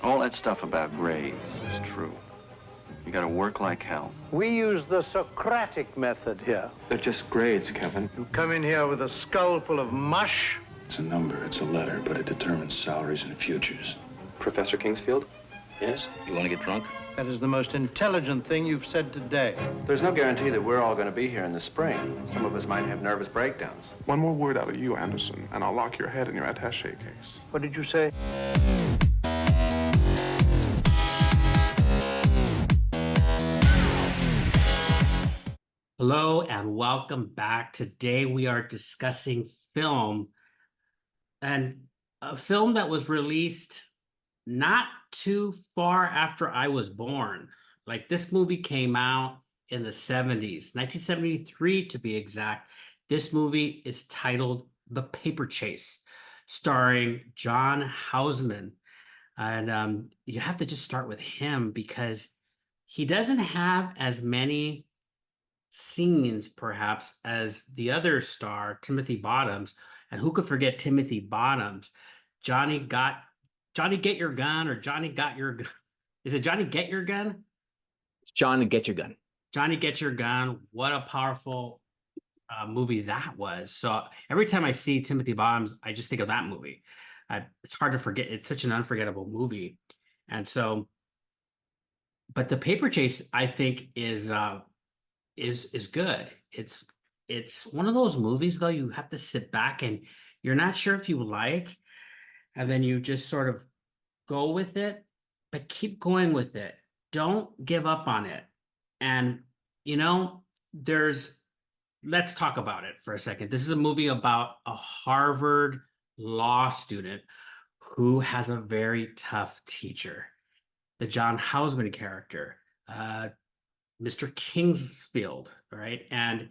All that stuff about grades is true. You gotta work like hell. We use the Socratic method here. They're just grades, Kevin. You come in here with a skull full of mush. It's a number, it's a letter, but it determines salaries and futures. Professor Kingsfield? Yes? You want to get drunk? That is the most intelligent thing you've said today. There's no guarantee that we're all gonna be here in the spring. Some of us might have nervous breakdowns. One more word out of you, Anderson, and I'll lock your head in your attaché case. What did you say? Hello and welcome back. Today we are discussing film, and a film that was released not too far after I was born. Like, this movie came out in the 70s, 1973 to be exact. This movie is titled The Paper Chase, starring John Houseman. And you have to just start with him because he doesn't have as many scenes perhaps as the other star, Timothy Bottoms. And who could forget Timothy Bottoms? Johnny Get Your Gun, or Johnny Got Your Gun. Is it Johnny Get Your Gun? It's John Get Your Gun. Johnny Get Your Gun. What a powerful movie that was. So every time I see Timothy Bottoms, I just think of that movie. It's hard to forget. It's such an unforgettable movie. And so, but The Paper Chase, I think, is good. It's one of those movies, though, you have to sit back and you're not sure if you like, and then you just sort of go with it, but keep going with it. Don't give up on it. And, let's talk about it for a second. This is a movie about a Harvard law student who has a very tough teacher, the John Houseman character, Mr. Kingsfield, right? And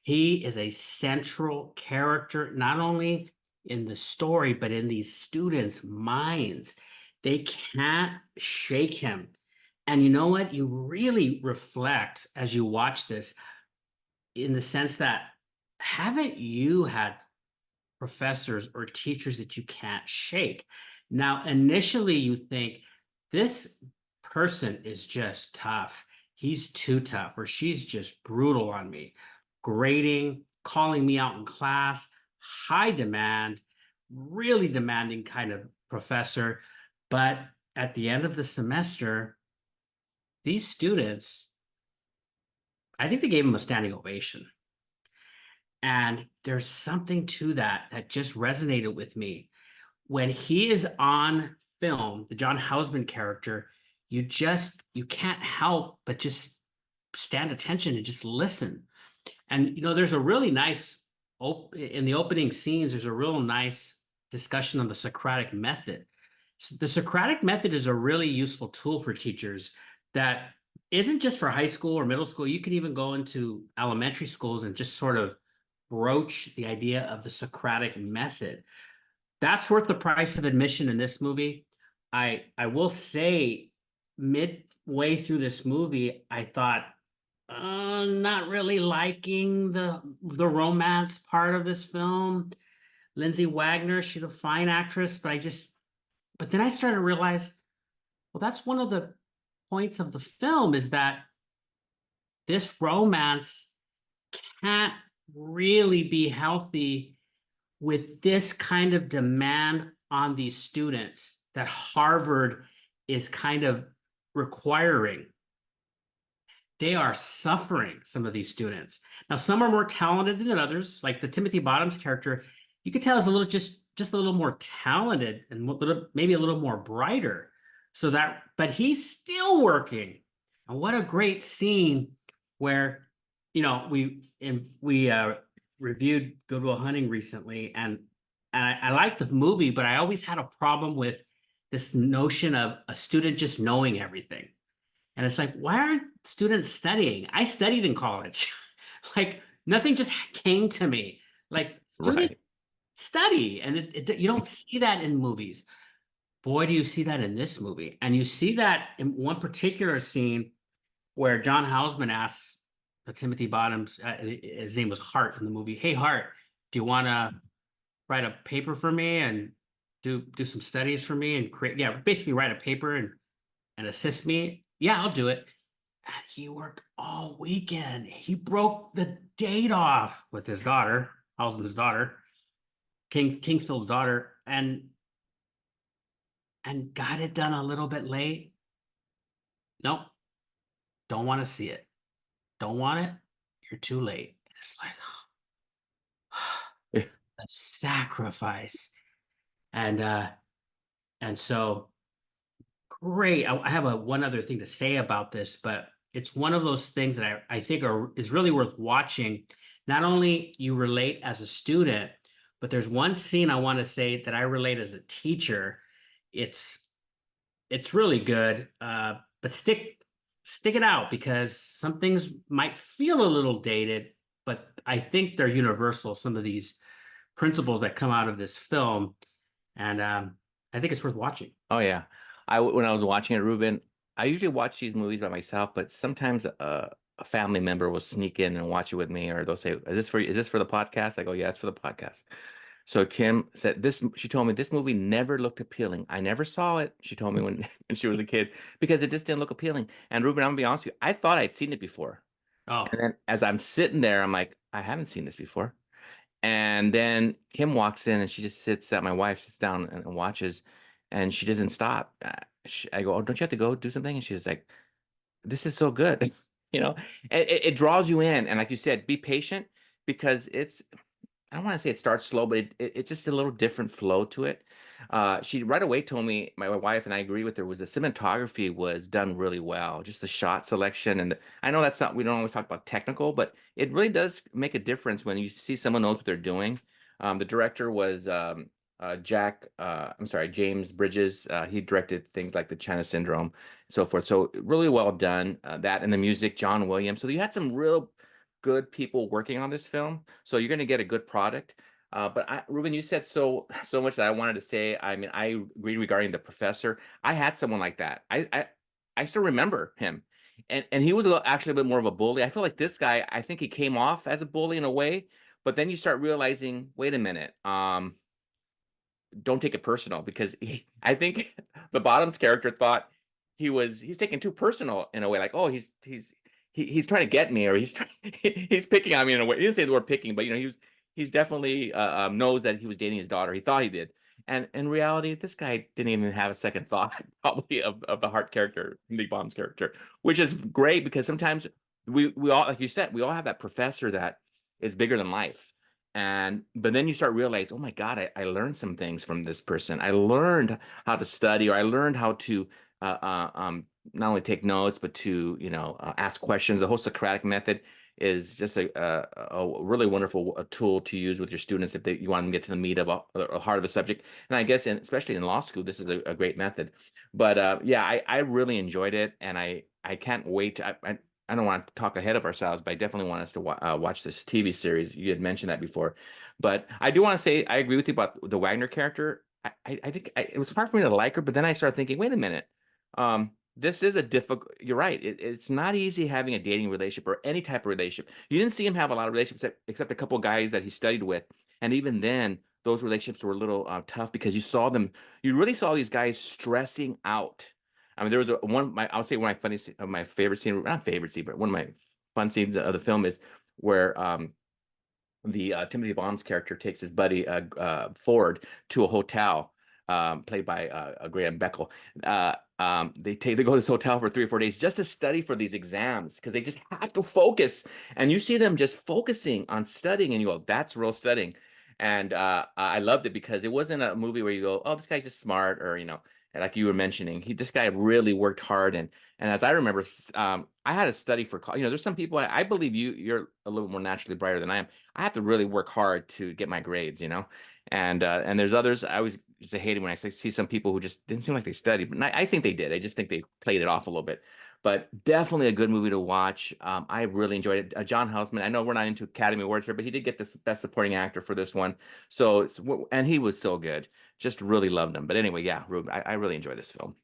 he is a central character, not only in the story, but in these students' minds. They can't shake him. And you know what? You really reflect as you watch this, in the sense that, haven't you had professors or teachers that you can't shake? Now, initially you think, this person is just tough. He's too tough, or she's just brutal on me. Grading, calling me out in class, high demand, really demanding kind of professor. But at the end of the semester, these students, I think they gave him a standing ovation. And there's something to that just resonated with me. When he is on film, the John Houseman character, you can't help but just stand attention and just listen. And, there's a really nice, in the opening scenes, there's a real nice discussion on the Socratic method. So the Socratic method is a really useful tool for teachers that isn't just for high school or middle school. You can even go into elementary schools and just sort of broach the idea of the Socratic method. That's worth the price of admission in this movie. I will say, midway through this movie, I thought, not really liking the romance part of this film. Lindsay Wagner, she's a fine actress, but then I started to realize, well, that's one of the points of the film, is that this romance can't really be healthy with this kind of demand on these students that Harvard is kind of requiring. They are suffering, some of these students. Now, some are more talented than others, like the Timothy Bottoms character. You could tell is a little just a little more talented and maybe a little more brighter. But he's still working. And what a great scene where, we reviewed Good Will Hunting recently, and I liked the movie, but I always had a problem with this notion of a student just knowing everything. And it's like, why aren't students studying? I studied in college. Like, nothing just came to me. Like, students study, and you don't see that in movies. Boy, do you see that in this movie. And you see that in one particular scene where John Houseman asks Timothy Bottoms, his name was Hart in the movie, "Hey, Hart, do you want to write a paper for me?" And do some studies for me and create, yeah, basically write a paper and assist me. Yeah, I'll do it. And he worked all weekend. He broke the date off with his daughter, Houseman's daughter, Kingsfield's daughter, and got it done a little bit late. Nope, don't want to see it. Don't want it. You're too late. It's like a sacrifice. And so great. I have one other thing to say about this, but it's one of those things that I think is really worth watching. Not only you relate as a student, but there's one scene I want to say that I relate as a teacher. It's really good, but stick it out because some things might feel a little dated, but I think they're universal. Some of these principles that come out of this film, and I think it's worth watching. Oh yeah. When I was watching it, Ruben, I usually watch these movies by myself, but sometimes a family member will sneak in and watch it with me, or they'll say, is this for the podcast?" I go, "Yeah, it's for the podcast." So Kim said this, she told me this movie never looked appealing. I never saw it. She told me when, when she was a kid, because it just didn't look appealing. And Ruben, I'm gonna be honest with you, I thought I'd seen it before. Oh, And then as I'm sitting there, I'm like, I haven't seen this before. And then Kim walks in and she just sits at my wife sits down and watches, and she doesn't stop. I go, "Oh, don't you have to go do something?" And she's like, "This is so good." you know, and it draws you in. And like you said, be patient because I don't want to say it starts slow, but it's just a little different flow to it. She right away told me, my wife, and I agree with her, was the cinematography was done really well. Just the shot selection, and I know that's not, we don't always talk about technical, but it really does make a difference when you see someone knows what they're doing. The director was I'm sorry, James Bridges. He directed things like the China Syndrome and so forth. So really well done. That and the music, John Williams. So you had some real good people working on this film, so you're going to get a good product. Ruben, you said so much that I wanted to say. I mean, I agree regarding the professor. I had someone like that. I still remember him, and he was actually a bit more of a bully. I feel like this guy. I think he came off as a bully in a way, but then you start realizing, wait a minute, don't take it personal because I think the Bottoms character thought he's taking too personal in a way, like, oh, he's trying to get me, or he's picking on me in a way. He didn't say the word picking, but he's definitely knows that he was dating his daughter. He thought he did, and in reality, this guy didn't even have a second thought probably of the Hart character, the Bottoms character, which is great because sometimes we all, like you said, we all have that professor that is bigger than life. But then you start realize, oh my God, I learned some things from this person. I learned how to study, or I learned how to not only take notes, but to ask questions. The whole Socratic method is just a really wonderful tool to use with your students if you want them to get to the meat of a heart of a subject. And I guess, especially in law school, this is a great method. But yeah, I really enjoyed it, and I can't wait. I don't want to talk ahead of ourselves, but I definitely want us to watch this TV series. You had mentioned that before, but I do want to say I agree with you about the Wagner character. I think it was hard for me to like her, but then I started thinking, wait a minute, this is a difficult. You're right. It's not easy having a dating relationship or any type of relationship. You didn't see him have a lot of relationships except a couple of guys that he studied with, and even then, those relationships were a little tough because you really saw these guys stressing out. I mean, there was I would say one of my favorite scene, not favorite scene, but one of my fun scenes of the film is where the Timothy Baum's character takes his buddy Ford to a hotel, played by Graham Beckel. They go to this hotel for 3 or 4 days just to study for these exams because they just have to focus. And you see them just focusing on studying, and you go, "That's real studying." And I loved it because it wasn't a movie where you go, "Oh, this guy's just smart," or like you were mentioning, this guy really worked hard, and as I remember, I had to study for there's some people I believe you're a little more naturally brighter than I am. I have to really work hard to get my grades, and there's others I always just hate it when I see some people who just didn't seem like they studied, but I think they did. I just think they played it off a little bit. But definitely a good movie to watch. I really enjoyed it. John Houseman. I know we're not into Academy Awards here, but he did get this Best Supporting Actor for this one. So, and he was so good. Just really loved him. But anyway, yeah, Ruben, I really enjoy this film.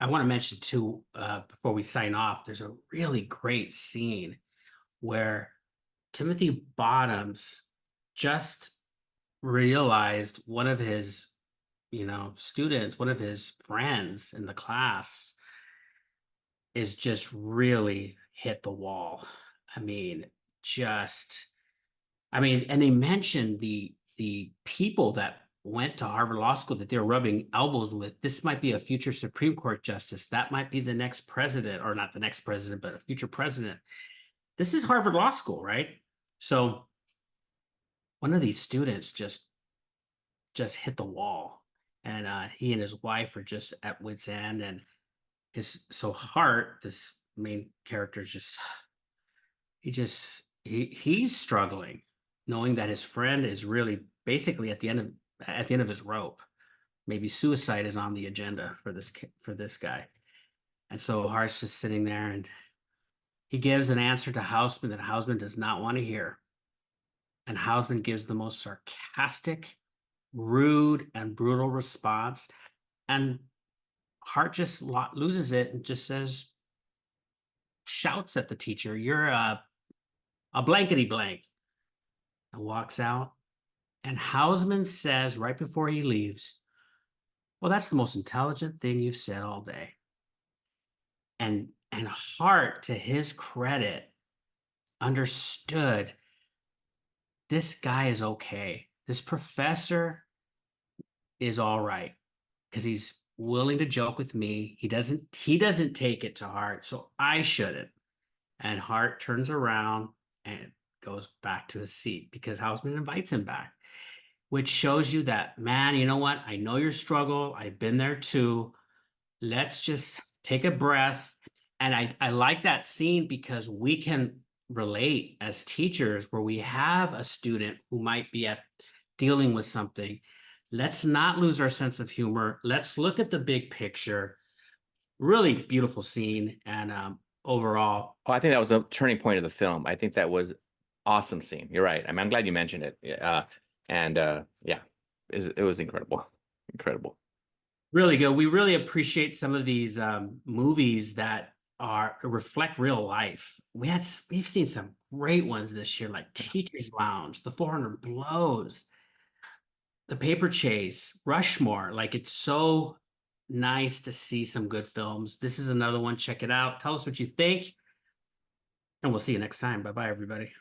I want to mention too, before we sign off, there's a really great scene where Timothy Bottoms just realized one of his students, one of his friends in the class is just really hit the wall. I mean, and they mentioned the people that went to Harvard Law School that they're rubbing elbows with. This might be a future Supreme Court justice. That might be the next president, or not the next president, but a future president. This is Harvard Law School, right? So one of these students just hit the wall, and he and his wife are just at wit's end. And Hart, this main character, he's struggling, knowing that his friend is really basically at the end of his rope. Maybe suicide is on the agenda for this guy. And so Hart's just sitting there, and he gives an answer to Houseman that Houseman does not want to hear. And Houseman gives the most sarcastic, rude, and brutal response. And Hart just loses it and just shouts at the teacher, "You're a blankety blank," and walks out. And Houseman says right before he leaves, "Well, that's the most intelligent thing you've said all day." And Hart, to his credit, understood this guy is okay. This professor is all right because he's willing to joke with me. He doesn't take it to heart, so I shouldn't. And Hart turns around and goes back to his seat because Houseman invites him back, which shows you that, man, you know what? I know your struggle. I've been there too. Let's just take a breath. And I like that scene because we can relate as teachers where we have a student who might be dealing with something. Let's not lose our sense of humor. Let's look at the big picture. Really beautiful scene. And overall, Oh, I think that was a turning point of the film. I think that was awesome scene. You're right. I mean, I'm glad you mentioned it. Yeah, it was incredible. Incredible. Really good. We really appreciate some of these movies that reflect real life. We've seen some great ones this year, like Teacher's Lounge, The 400 Blows, The Paper Chase, Rushmore. Like, it's so nice to see some good films. This is another one. Check it out. Tell us what you think, and we'll see you next time. Bye-bye, everybody.